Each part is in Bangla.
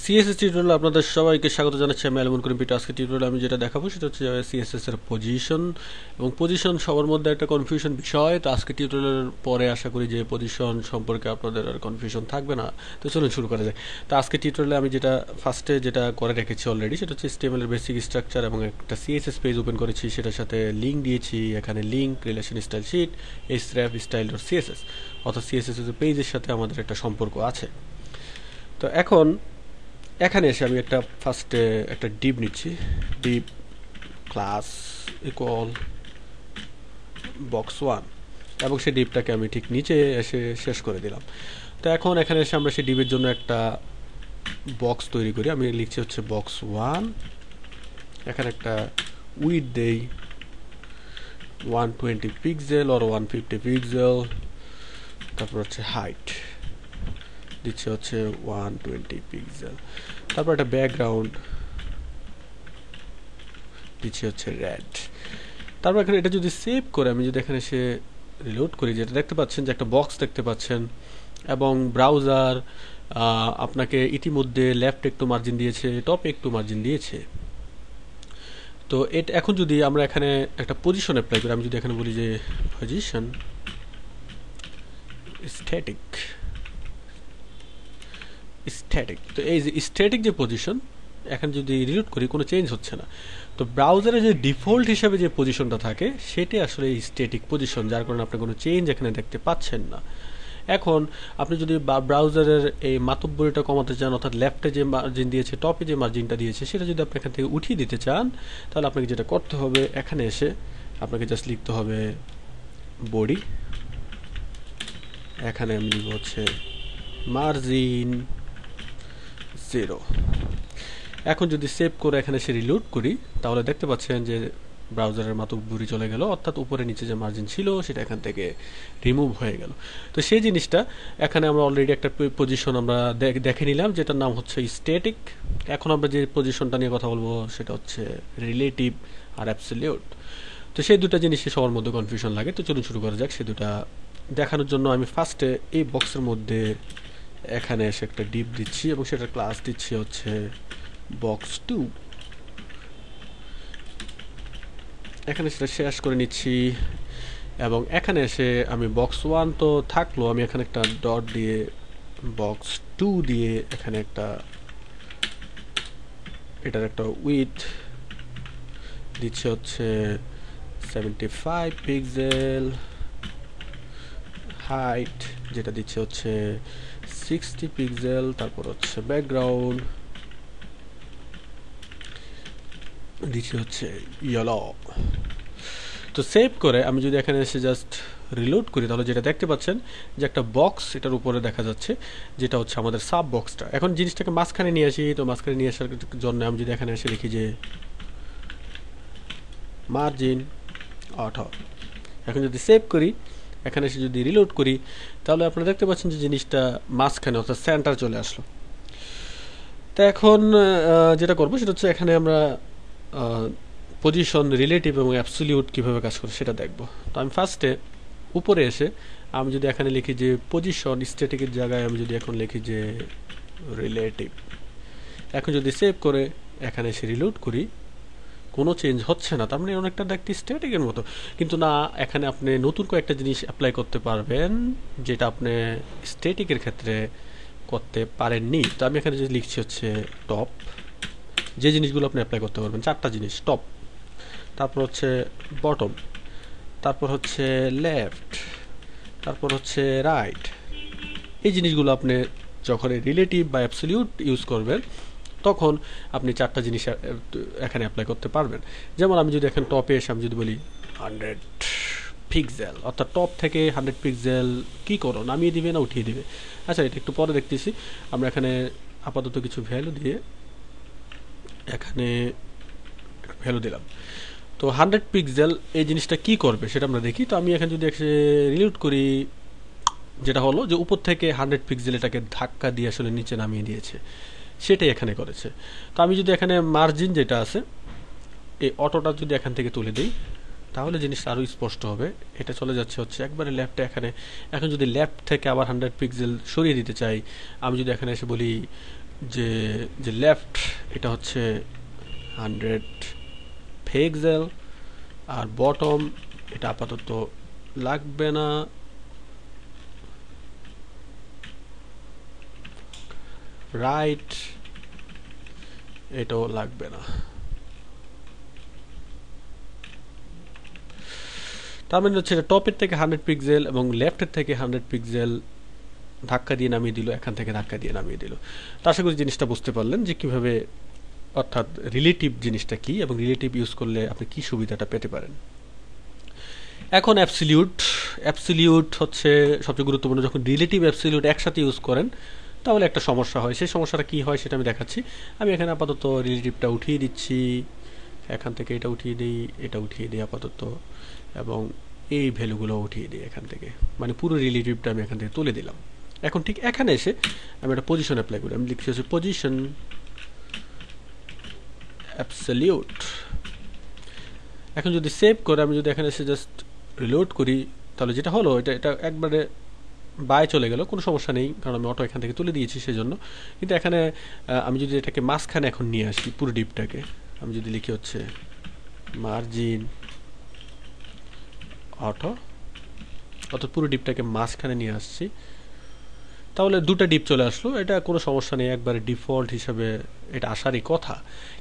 সিএসএস টিউটোরিয়ালে আপনাদের সবাইকে স্বাগত জানাচ্ছি। আমি আলমন কম্পিউটার। আজকে টিউটোরিয়ালে আমি যেটা দেখাবো সেটা হচ্ছে সিএসএস এর পজিশন, এবং পজিশন সবার মধ্যে একটা কনফিউশন বিষয়। তো আজকে টিউটোরিয়ালের পরে আশা করি যে পজিশন সম্পর্কে আপনাদের আর কনফিউশন থাকবে না। তো চলুন শুরু করা যায়। তো আজকে টিউটোরিয়ালে আমি যেটা ফার্স্টে যেটা করে রেখেছি অলরেডি, সেটা হচ্ছে HTML এর বেসিক স্ট্রাকচার এবং একটা সিএসএস পেজ ওপেন করেছি, সেটার সাথে লিঙ্ক দিয়েছি। এখানে link, relation style sheet, href style dot CSS, অর্থাৎ সিএসএস এর পেজের সাথে আমাদের একটা সম্পর্ক আছে। তো এখন এখানে এসে আমি একটা ফার্স্টে একটা ডিপ নিচ্ছি, ডিপ ক্লাস ইকুয়াল বক্স 1, এবং সেই ডিপটাকে আমি ঠিক নিচে এসে শেষ করে দিলাম। তো এখন এখানে এসে আমরা সেই ডিপের জন্য একটা বক্স তৈরি করি। আমি লিখছি হচ্ছে বক্স 1, এখানে একটা উইথ দেই 120 পিক্সেল অর 150 পিক্সেল, তারপর হচ্ছে হাইট দিচ্ছে হচ্ছে 120 পিক্সেল, তারপর একটা ব্যাকগ্রাউন্ড দিচ্ছি হচ্ছে রেড। তারপর এখানে এটা যদি সেভ করে আমি যদি এখানে এসে রিলোড করি, যেটা দেখতে পাচ্ছেন যে একটা বক্স দেখতে পাচ্ছেন, এবং ব্রাউজার আপনাকে ইতিমধ্যে লেফট একটু মার্জিন দিয়েছে, টপে একটু মার্জিন দিয়েছে। তো এটা এখন যদি আমরা এখানে একটা পজিশন অ্যাপ্লাই করি, আমি যদি এখানে বলি যে পজিশন স্ট্যাটিক, তো এই যে স্ট্যাটিক যে পজিশন, এখন যদি রিলোড করি কোনো চেঞ্জ হচ্ছে না। তো ব্রাউজারে যে ডিফল্ট হিসাবে যে পজিশনটা থাকে সেটাই আসলে স্ট্যাটিক পজিশন, যার কারণে আপনি কোনো চেঞ্জ এখানে দেখতে পাচ্ছেন না। এখন আপনি যদি ব্রাউজারের এই মাতব্বরিটা কমাতে চান, অর্থাৎ লেফটে যে মার্জিন দিয়েছে, টপে যে মার্জিনটা দিয়েছে, সেটা যদি আপনি এখান থেকে উঠিয়ে দিতে চান, তাহলে আপনাকে যেটা করতে হবে, এখানে এসে আপনাকে জাস্ট লিখতে হবে বডি, এখানে আমি লিখব হচ্ছে মার্জিন 0। এখন যদি সেভ করে এখানে এসে রিলোড করি, তাহলে দেখতে পাচ্ছেন যে ব্রাউজারের মাতব্বরি চলে গেল, অর্থাৎ উপরে নিচে যে মার্জিন ছিল সেটা এখান থেকে রিমুভ হয়ে গেল। তো সেই জিনিসটা এখানে আমরা অলরেডি একটা পজিশন আমরা দেখে নিলাম, যেটার নাম হচ্ছে স্ট্যাটিক। এখন আমরা যে পজিশনটা নিয়ে কথা বলবো সেটা হচ্ছে রিলেটিভ আর অ্যাবসলিউট। তো সেই দুটো জিনিসই সবার মধ্যে কনফিউশন লাগে। তো চলুন শুরু করা যাক। সেই দুটা দেখানোর জন্য আমি ফার্স্টে এই বক্সের মধ্যে এখানে এসে একটা ডিপ দিচ্ছি, এবং সেটার ক্লাস দিচ্ছি হচ্ছে বক্স 2। এখানে সেটা শেষ করে নিচ্ছি, এবং এখানে এসে আমি বক্স 1 তো থাকলো, আমি এখানে একটা ডট দিয়ে বক্স 2 দিয়ে এখানে একটা এটার একটা উইথ দিচ্ছে হচ্ছে 75 পিক্সেল, হাইট যেটা দিচ্ছে হচ্ছে 60 পিক্সেল, তারপর হচ্ছে ব্যাকগ্রাউন্ড দিচ্ছে হচ্ছে ইয়েলো। তো সেভ করে আমি যদি এখানে এসে জাস্ট রিলোড করি, তাহলে যেটা দেখতে পাচ্ছেন যে একটা বক্স এটার উপরে দেখা যাচ্ছে, যেটা হচ্ছে আমাদের সাব বক্সটা। এখন জিনিসটাকে মাঝখানে নিয়ে আসি। তো মাঝখানে নিয়ে আসার জন্য আমি যদি এখানে এসে লিখি যে মার্জিন 18, এখন যদি সেভ করি, এখানে এসে যদি রিলোড করি, তাহলে আপনারা দেখতে পাচ্ছেন যে জিনিসটা মাঝখানে অর্থাৎ সেন্টার চলে আসলো। তো এখন যেটা করবো সেটা হচ্ছে এখানে আমরা পজিশন, রিলেটিভ এবং অ্যাবসলিউট কীভাবে কাজ করে সেটা দেখব। তো আমি ফার্স্টে উপরে এসে আমি যদি এখানে লিখি যে পজিশন স্ট্যাটিকের জায়গায় আমি যদি এখন লিখি যে রিলেটিভ, এখন যদি সেভ করে এখানে এসে রিলোড করি, কোনো চেঞ্জ হচ্ছে না। তার মানে অনেকটা দেখতে স্ট্যাটিকের মতো, কিন্তু না, এখানে আপনি নতুন কয়েকটা জিনিস অ্যাপ্লাই করতে পারবেন যেটা আপনি স্ট্যাটিকের ক্ষেত্রে করতে পারেননি। তো আমি এখানে যে লিখছি হচ্ছে টপ, যে জিনিসগুলো আপনি অ্যাপ্লাই করতে পারবেন 4টা জিনিস: টপ, তারপর হচ্ছে বটম, তারপর হচ্ছে লেফট, তারপর হচ্ছে রাইট। এই জিনিসগুলো আপনি যখন রিলেটিভ বা অ্যাবসলিউট ইউজ করবেন, তখন আপনি 4টা জিনিস এখানে অ্যাপ্লাই করতে পারবেন। যেমন আমি যদি এখানে টপে এসে আমি যদি বলি 100 পিক্সেল, অর্থাৎ টপ থেকে 100 পিক্সেল কী করো, নামিয়ে দিবে না উঠিয়ে দিবে? আচ্ছা, এটা একটু পরে দেখতেছি। আমরা এখানে আপাতত কিছু ভ্যালু দিয়ে এখানে ভ্যালু দিলাম। তো 100 পিক্সেল এই জিনিসটা কি করবে সেটা আমরা দেখি। তো আমি এখানে যদি রিলোড করি, যেটা হলো যে উপর থেকে 100 পিক্সেল এটাকে ধাক্কা দিয়ে আসলে নিচে নামিয়ে দিয়েছে, সেটাই এখানে করেছে। তো আমি যদি এখানে মার্জিন যেটা আছে এই অটোটা যদি এখান থেকে তুলে দিই, তাহলে জিনিসটা আরও স্পষ্ট হবে। এটা চলে যাচ্ছে হচ্ছে একবারে লেফটে এখানে। এখন যদি লেফট থেকে আবার 100 পিক্সেল সরিয়ে দিতে চাই, আমি যদি এখানে এসে বলি যে যে লেফট এটা হচ্ছে 100 পিক্সেল, আর বটম এটা আপাতত লাগবে না, রাইট এটাও লাগবে না। তার মানে হচ্ছে টপের থেকে 100 পিক্সেল এবং লেফটের থেকে 100 পিক্সেল ধাক্কা দিয়ে নামিয়ে দিল, এখান থেকে ধাক্কা দিয়ে নামিয়ে দিল। তো আশা করি জিনিসটা বুঝতে পারলেন যে কিভাবে, অর্থাৎ রিলেটিভ জিনিসটা কি এবং রিলেটিভ ইউজ করলে আপনি কি সুবিধাটা পেতে পারেন। এখন অ্যাবসলিউট হচ্ছে সবচেয়ে গুরুত্বপূর্ণ। যখন রিলেটিভ অ্যাবসলিউট একসাথে ইউজ করেন তাহলে একটা সমস্যা হয়। সেই সমস্যাটা কি হয় সেটা আমি দেখাচ্ছি। আমি এখানে আপাতত রিলেটিভটা উঠিয়ে দিচ্ছি, এখান থেকে এটা উঠিয়ে দিই, এটা উঠিয়ে দিই আপাতত, এবং এই ভ্যালুগুলো উঠিয়ে দিই এখান থেকে, মানে পুরো রিলেটিভটা আমি এখান থেকে তুলে দিলাম। এখন ঠিক এখানে এসে আমি একটা পজিশন অ্যাপ্লাই করি। আমি লিখছি হচ্ছে পজিশন অ্যাবসলিউট। এখন যদি সেভ করে আমি যদি এখানে এসে জাস্ট রিলোড করি, তাহলে যেটা হলো এটা একবারে বাই চলে গেল, কোনো সমস্যা নেই কারণ আমি অটো এখান থেকে তুলে দিয়েছি সেজন্য। কিন্তু এখানে আমি যদি এটাকে মাঝখানে এখন নিয়ে আসি, পুরো ডিপটাকে আমি যদি লিখি হচ্ছে মার্জিন অটো, অর্থাৎ পুরো ডিপটাকে মাঝখানে নিয়ে আসছি, তাহলে দুটো ডিপ চলে আসলো। এটা কোনো সমস্যা নেই, একবারে ডিফল্ট হিসাবে এটা আসারই কথা।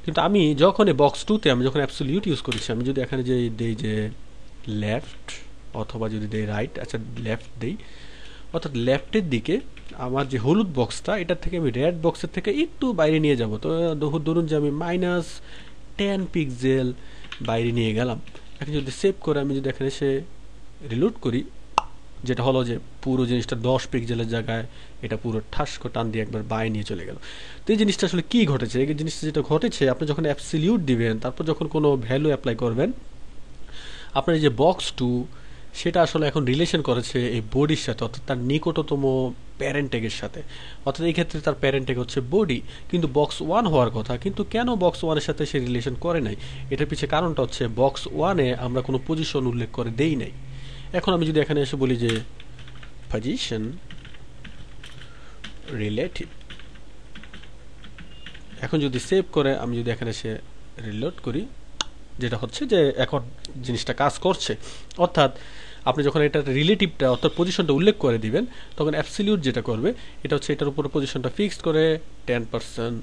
কিন্তু আমি যখন বক্স 2-তে আমি যখন অ্যাবসলিউট ইউজ করেছি, আমি যদি এখানে যে দেই যে লেফট অথবা যদি দেই রাইট, আচ্ছা লেফট দেই, অর্থাৎ লেফটের দিকে আমার যে হলুদ বক্সটা এটার থেকে আমি রেড বক্সের থেকে একটু বাইরে নিয়ে যাব। তো ধরুন যে আমি -10 পিক্সেল বাইরে নিয়ে গেলাম। এখন যদি সেভ করে আমি যদি এখানে এসে রিলোড করি, যেটা হলো যে পুরো জিনিসটা 10 পিক্সেলের জায়গায় এটা পুরো ঠাস করে টান দিয়ে একবার বাইরে নিয়ে চলে গেল। তো এই জিনিসটা আসলে কী ঘটেছে? এই জিনিসটা যেটা ঘটেছে, আপনি যখন অ্যাবসলিউট দিবেন তারপর যখন কোনো ভ্যালু অ্যাপ্লাই করবেন, আপনার এই যে বক্স 2 সেটা আসলে এখন রিলেশন করেছে এই বডির সাথে, অর্থাৎ তার নিকটতম প্যারেন্ট ট্যাগের সাথে। অর্থাৎ এই ক্ষেত্রে তার প্যারেন্ট ট্যাগ হচ্ছে বডি, কিন্তু বক্স 1 হওয়ার কথা, কিন্তু কেন বক্স 1-এর সাথে সে রিলেশন করে নাই? এটার পিছিয়ে কারণটা হচ্ছে বক্স 1-এ আমরা কোনো পজিশন উল্লেখ করে দেই নাই। এখন আমি যদি এখানে এসে বলি যে পজিশন রিলেটিভ, এখন যদি সেভ করে আমি যদি এখানে এসে রিলোড করি, যেটা হচ্ছে যে এখন জিনিসটা কাজ করছে। অর্থাৎ আপনি যখন এটা রিলেটিভটা অর্থাৎ পজিশনটা উল্লেখ করে দিবেন, তখন অ্যাবসলিউট যেটা করবে এটা হচ্ছে এটার উপরে পজিশনটা ফিক্সড করে 10%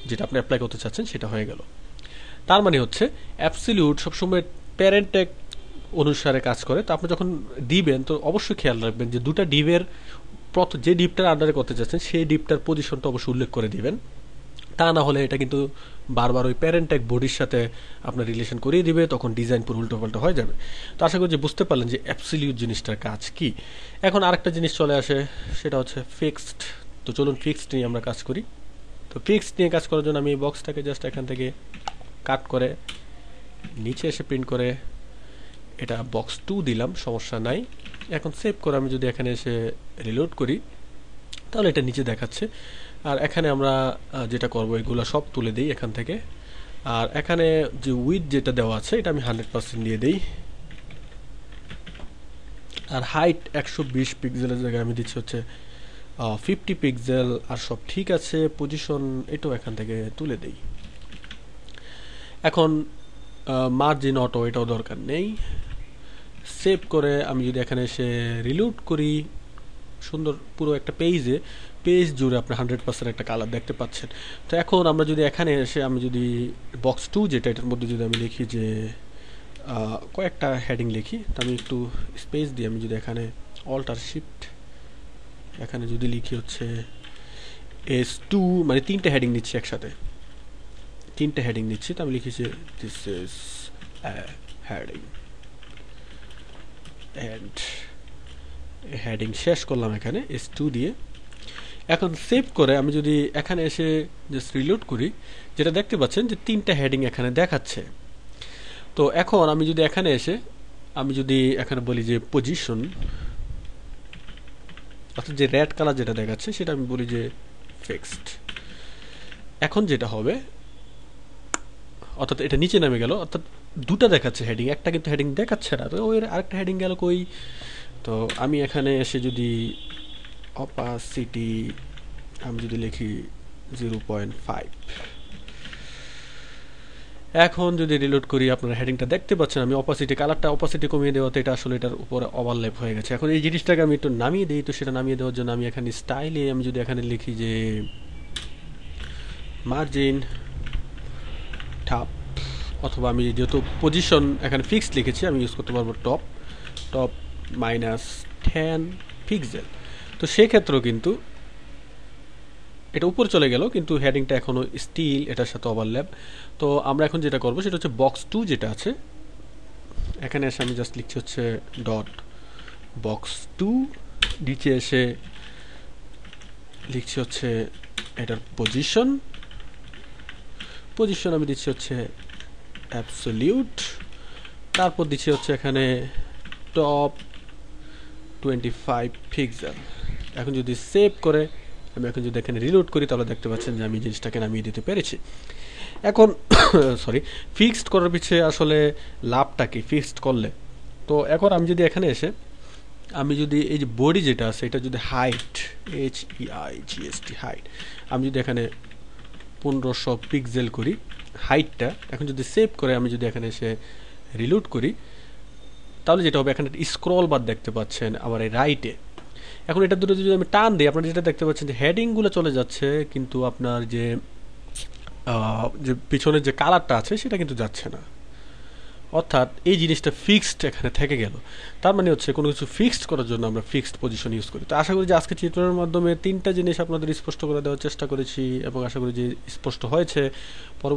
যেটা আপনি অ্যাপ্লাই করতে চাচ্ছেন সেটা হয়ে গেল। তার মানে হচ্ছে অ্যাবসলিউট সবসময় প্যারেন্ট ট্যাগ অনুসারে কাজ করে। তো আপনি যখন দিবেন তো অবশ্যই খেয়াল রাখবেন যে দুটা ডিপের যে ডিপটার আন্ডারে করতে চাচ্ছেন সেই ডিপটার পজিশনটা অবশ্যই উল্লেখ করে দিবেন। তা না হলে এটা কিন্তু বারবার ওই প্যারেন্ট ট্যাগ বডির সাথে আপনার রিলেশন করিয়ে দিবে, তখন ডিজাইন পুরো উল্টোপাল্টা হয়ে যাবে। তো আশা করি যে বুঝতে পারলেন যে অ্যাবসলিউট জিনিসটার কাজ কি। এখন আরেকটা জিনিস চলে আসে, সেটা হচ্ছে ফিক্সড। তো চলুন ফিক্সড নিয়ে আমরা কাজ করি। তো ফিক্সড নিয়ে কাজ করার জন্য আমি এই বক্সটাকে জাস্ট এখান থেকে কাট করে নিচে এসে প্রিন্ট করে এটা বক্স 2 দিলাম, সমস্যা নাই। এখন সেভ করে আমি যদি এখানে এসে রিলোড করি তাহলে এটা নিচে দেখাচ্ছে। আর এখানে আমরা যেটা করব এগুলো সব তুলে দিই এখান থেকে। আর এখানে যে উইথ যেটা দেওয়া আছে এটা আমি 100% দিয়ে দিই। আর হাইট 120 পিক্সেলের জায়গায় আমি দিচ্ছি হচ্ছে 50 পিক্সেল। আর সব ঠিক আছে, পজিশন এটাও এখান থেকে তুলে দিই। এখন মার্জিন অটো এটাও দরকার নেই। সেভ করে আমি যদি এখানে এসে রিলোড করি, সুন্দর পুরো একটা পেজ জুড়ে আপনি 100% একটা কালার দেখতে পাচ্ছেন। তো এখন আমরা যদি এখানে এসে আমি যদি বক্স 2 যেটা এটার মধ্যে যদি আমি লিখি যে কয়েকটা হেডিং লিখি, তো আমি একটু স্পেস দিই। আমি যদি এখানে অল্টার শিফট এখানে যদি লিখি হচ্ছে S2, মানে 3টে হেডিং নিচ্ছি একসাথে, 3টে হেডিং নিচ্ছি। তো আমি লিখেছি this is heading and heading শেষ করলাম এখানে S2 দিয়ে। এখন সেভ করে আমি যদি এখানে এসে জাস্ট রিলোড করি, যেটা দেখতে পাচ্ছেন যে 3টা হেডিং এখানে দেখাচ্ছে। তো এখন আমি যদি এখানে এসে আমি যদি এখানে বলি যে পজিশন, অর্থাৎ যে রেড কালার যেটা দেখাচ্ছে সেটা আমি বলি যে ফিক্সড। এখন যেটা হবে, অর্থাৎ এটা নিচে নামে গেল, অর্থাৎ দুটা দেখাচ্ছে হেডিং, একটা কিন্তু হেডিং দেখাচ্ছে না। তো ওই আরেকটা হেডিং গেল কই? তো আমি এখানে এসে যদি অপাসিটি আমি যদি লিখি 0.5, এখন যদি রিলোড করি আপনারা হেডিংটা দেখতে পাচ্ছেন আমি অপাসিটি কালারটা অপাসিটি কমিয়ে দেওয়াতে এটা আসলে এটার উপরে ওভারল্যাপ হয়ে গেছে। এখন এই জিনিসটাকে আমি একটু নামিয়ে দিই, তো সেটা নামিয়ে দেওয়ার জন্য আমি এখানে স্টাইলে আমি যদি এখানে লিখি যে মার্জিন টপ, অথবা আমি যেহেতু পজিশন এখানে ফিক্সড লিখেছি আমি ইউজ করতে পারবো টপ টপ -10 পিক্সেল। তো সেক্ষেত্রেও কিন্তু এটা উপরে চলে গেল, কিন্তু হেডিংটা এখনও স্টিল এটার সাথে ওভারল্যাপ। তো আমরা এখন যেটা করবো সেটা হচ্ছে বক্স 2 যেটা আছে এখানে এসে আমি জাস্ট লিখছি হচ্ছে ডট বক্স 2, নিচে এসে লিখছি হচ্ছে এটার পজিশন আমি দিচ্ছি হচ্ছে অ্যাবসলিউট, তারপর দিচ্ছি হচ্ছে এখানে টপ 25 পিক্সেল। এখন যদি সেভ করে আমি এখন যদি এখানে রিলোড করি তাহলে দেখতে পাচ্ছেন যে আমি জিনিসটাকে নামিয়ে দিতে পেরেছি। এখন সরি, ফিক্সড করার পিছিয়ে আসলে লাভটা কি ফিক্সড করলে? তো এখন আমি যদি এখানে এসে আমি যদি এই যে বডি যেটা আছে এটা যদি হাইট HEIGST হাইট আমি যদি এখানে 1500 পিক্সেল করি হাইটটা, এখন যদি সেভ করে আমি যদি এখানে এসে রিলোড করি তাহলে যেটা হবে এখানে স্ক্রল বার দেখতে পাচ্ছেন আমার এই রাইটে। এখন এটা দুটো যদি আমি টান দিই আপনারা যেটা দেখতে পাচ্ছেন যে হেডিংগুলো চলে যাচ্ছে, কিন্তু আপনার যে পিছনের যে কালারটা আছে সেটা কিন্তু যাচ্ছে না। অর্থাৎ এই জিনিসটা ফিক্সড এখানে থেকে গেল। তার মানে হচ্ছে কোনো কিছু ফিক্সড করার জন্য আমরা ফিক্সড পজিশন ইউজ করি। তো আশা করি যে আজকে চিত্রের মাধ্যমে 3টা জিনিস আপনাদের স্পষ্ট করে দেওয়ার চেষ্টা করেছি এবং আশা করি যে স্পষ্ট হয়েছে। পরবর্তী